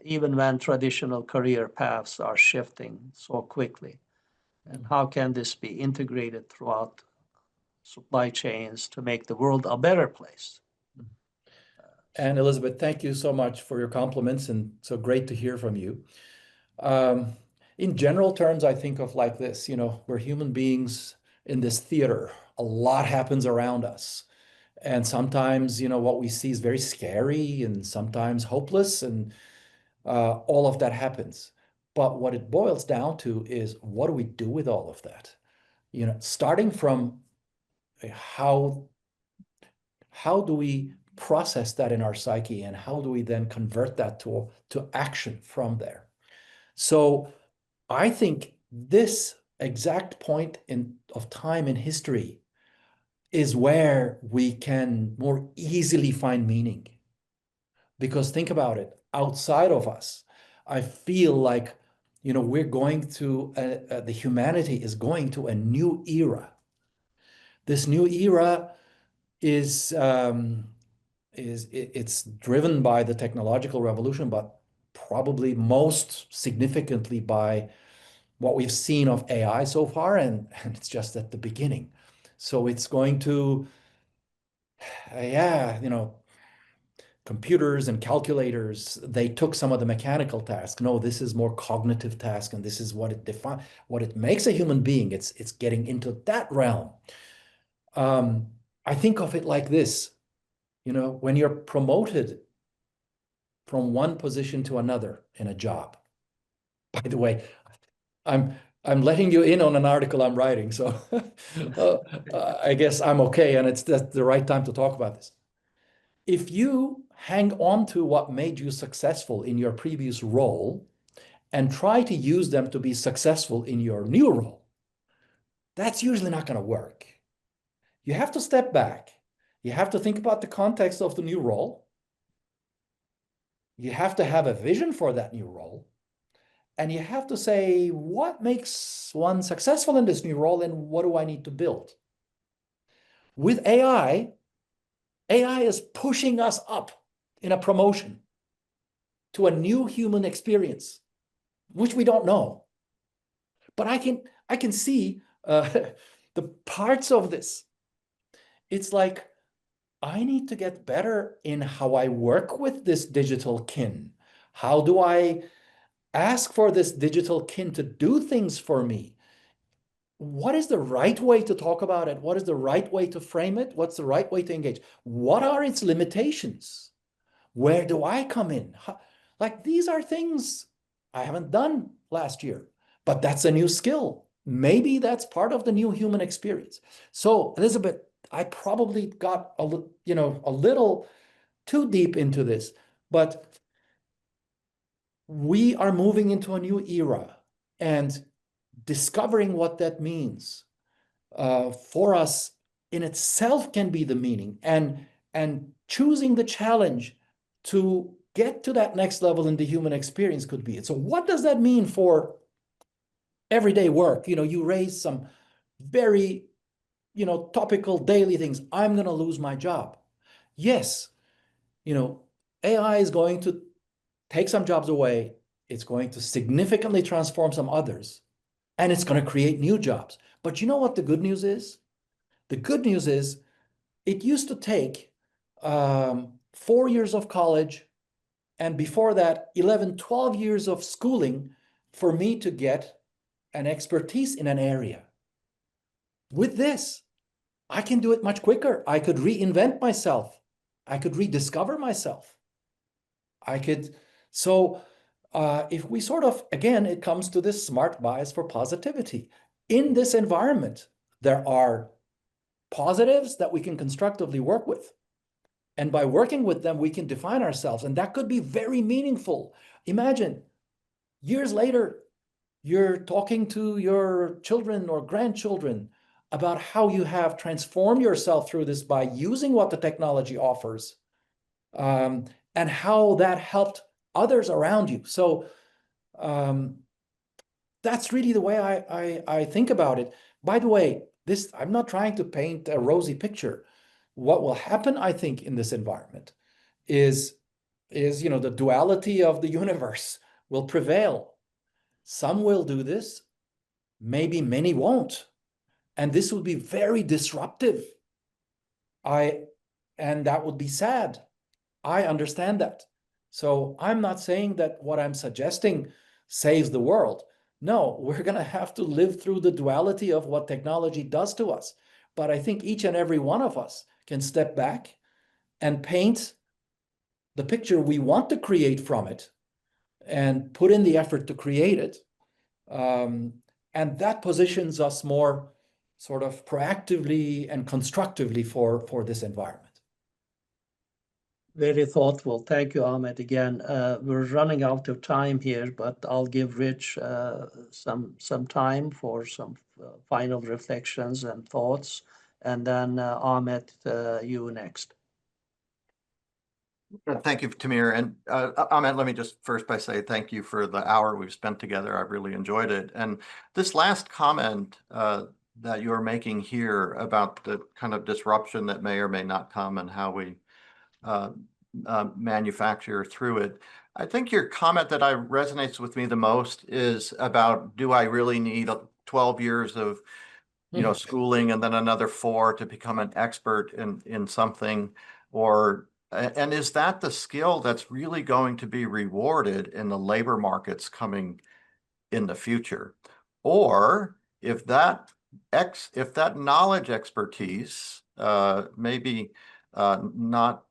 even when traditional career paths are shifting so quickly? And how can this be integrated throughout supply chains to make the world a better place? And Elizabeth, thank you so much for your compliments, and so great to hear from you. In general terms, I think of like this, we're human beings in this theater. A lot happens around us. And sometimes, what we see is very scary and sometimes hopeless, and all of that happens. But what it boils down to is, what do we do with all of that? Starting from how do we process that in our psyche, and how do we then convert that to action from there? So I think this exact point of time in history is where we can more easily find meaning. Because think about it, outside of us, I feel like, we're going to, the humanity is going to a new era. This new era is it's driven by the technological revolution, but probably most significantly by what we've seen of AI so far, and it's just at the beginning. So it's going to, computers and calculators, they took some of the mechanical tasks. No, this is more cognitive task, and this is what it makes a human being. It's getting into that realm. I think of it like this. When you're promoted from one position to another in a job. By the way, I'm letting you in on an article I'm writing, so I guess I'm okay, and it's the right time to talk about this. If you hang on to what made you successful in your previous role and try to use them to be successful in your new role, that's usually not going to work. You have to step back. You have to think about the context of the new role. You have to have a vision for that new role. And you have to say, what makes one successful in this new role, and what do I need to build? With AI is pushing us up in a promotion to a new human experience, which we don't know. But I can see the parts of this. It's like, I need to get better in how I work with this digital kin. How do I ask for this digital kin to do things for me? What is the right way to talk about it? What is the right way to frame it? What's the right way to engage? What are its limitations? Where do I come in? Like, these are things I haven't done last year, but that's a new skill. Maybe that's part of the new human experience. So, Elizabeth, I probably got a little too deep into this, but we are moving into a new era, and discovering what that means for us in itself can be the meaning, and choosing the challenge to get to that next level in the human experience could be it. So what does that mean for everyday work? You raise some very topical daily things. I'm going to lose my job. Yes, AI is going to take some jobs away. It's going to significantly transform some others, and it's going to create new jobs. But you know what the good news is? The good news is, it used to take 4 years of college, and before that, 11, 12 years of schooling for me to get an expertise in an area. With this, I can do it much quicker. I could reinvent myself. I could rediscover myself. So if we sort of, again, it comes to this smart bias for positivity. In this environment, there are positives that we can constructively work with. And by working with them, we can define ourselves. And that could be very meaningful. Imagine years later, you're talking to your children or grandchildren about how you have transformed yourself through this by using what the technology offers, and how that helped others around you. So that's really the way I think about it. By the way, I'm not trying to paint a rosy picture. What will happen, I think, in this environment is the duality of the universe will prevail. Some will do this, maybe many won't. And this would be very disruptive. And that would be sad. I understand that. So I'm not saying that what I'm suggesting saves the world. No, we're going to have to live through the duality of what technology does to us. But I think each and every one of us can step back and paint the picture we want to create from it and put in the effort to create it. And that positions us more sort of proactively and constructively for this environment. Very thoughtful. Thank you, Ahmet. Again, we're running out of time here, but I'll give Rich some time for some final reflections and thoughts, and then Ahmet, you next. Thank you, Tamir. And Ahmet, let me just first by say thank you for the hour we've spent together. I've really enjoyed it. And this last comment that you're making here about the kind of disruption that may or may not come and how we manufacture through it. I think your comment that resonates with me the most is about, do I really need 12 years of schooling and then another 4 to become an expert in something? And is that the skill that's really going to be rewarded in the labor markets coming in the future? Or if that knowledge expertise maybe not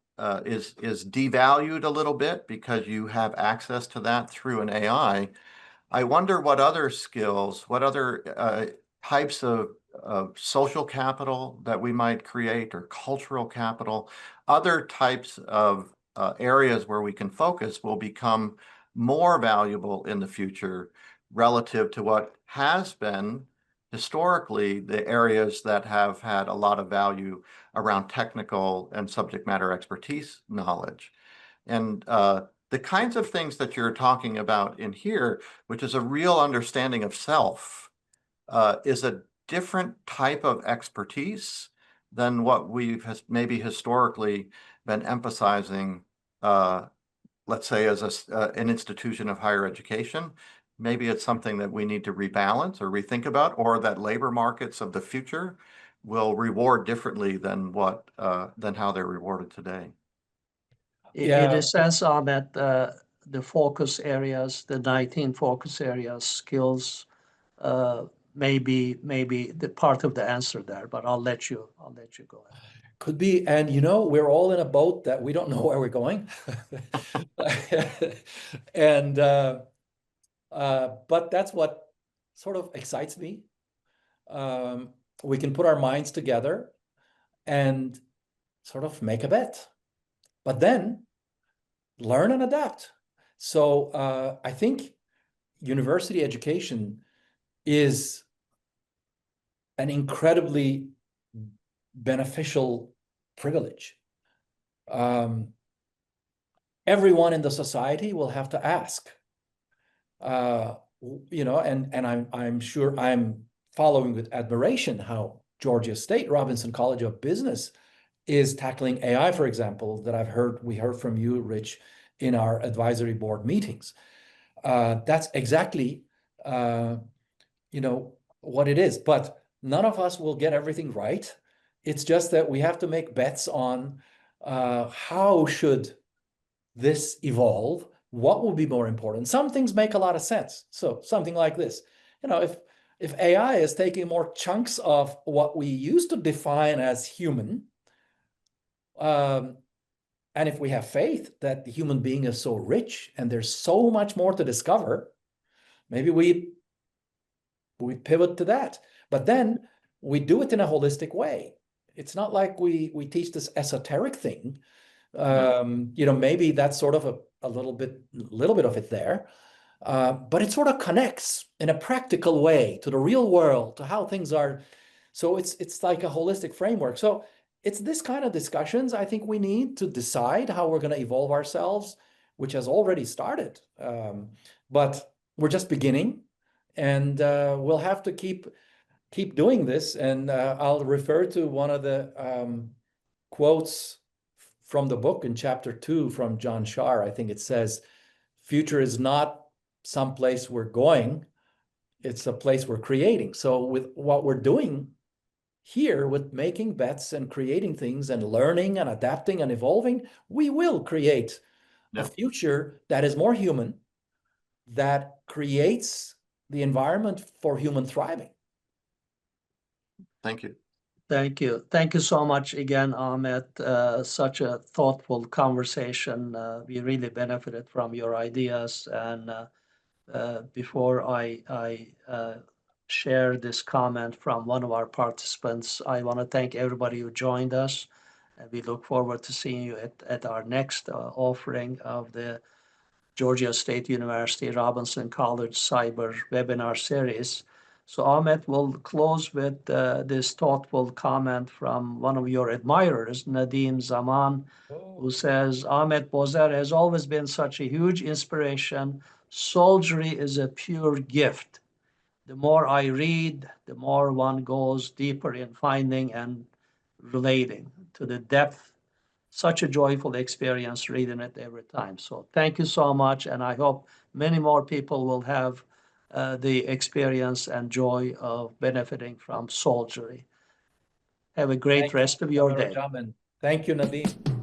is devalued a little bit because you have access to that through an AI, I wonder what other skills, what other types of social capital that we might create, or cultural capital, other types of areas where we can focus will become more valuable in the future relative to what has been historically the areas that have had a lot of value around technical and subject matter expertise knowledge. And the kinds of things that you're talking about in here, which is a real understanding of self, is a different type of expertise than what we've maybe historically been emphasizing, let's say, as an institution of higher education. Maybe it's something that we need to rebalance or rethink about, or that labor markets of the future will reward differently than how they're rewarded today. In a sense, Ahmet, the focus areas, the 19 focus areas, skills, maybe the part of the answer there, but I'll let you go ahead. Could be. And we're all in a boat that we don't know where we're going. And but that's what sort of excites me. We can put our minds together and sort of make a bet, but then learn and adapt. So I think university education is an incredibly beneficial privilege. Everyone in the society will have to ask, and I'm sure I'm following with admiration how Georgia State Robinson College of Business is tackling AI, for example, that we heard from you, Rich, in our advisory board meetings. That's exactly, what it is. But none of us will get everything right. It's just that we have to make bets on How should this evolve? What will be more important? Some things make a lot of sense. So something like this, if AI is taking more chunks of what we used to define as human, and if we have faith that the human being is so rich and there's so much more to discover, maybe we pivot to that. But then we do it in a holistic way. It's not like we teach this esoteric thing. Maybe that's sort of a little bit of it there. But it sort of connects in a practical way to the real world, to how things are. So it's like a holistic framework. So it's this kind of discussions I think we need to decide how we're going to evolve ourselves, which has already started. But we're just beginning, and we'll have to keep doing this. And I'll refer to one of the quotes from the book in chapter 2 from John Shar. I think it says, future is not some place we're going, it's a place we're creating. So with what we're doing here, with making bets and creating things and learning and adapting and evolving, we will create a future that is more human, that creates the environment for human thriving. Thank you. Thank you. Thank you so much again, Ahmet. Such a thoughtful conversation. We really benefited from your ideas. And before I share this comment from one of our participants, I want to thank everybody who joined us. And we look forward to seeing you at our next offering of the Georgia State University Robinson College Cyber webinar series. So Ahmet will close with this thoughtful comment from one of your admirers, Nadim Zaman, who says, Ahmet Bozer has always been such a huge inspiration. Soulgery is a pure gift. The more I read, the more one goes deeper in finding and relating to the depth. Such a joyful experience reading it every time. So thank you so much. And I hope many more people will have the experience and joy of benefiting from Soulgery. Have a great rest of your day. Thank you, Nadim.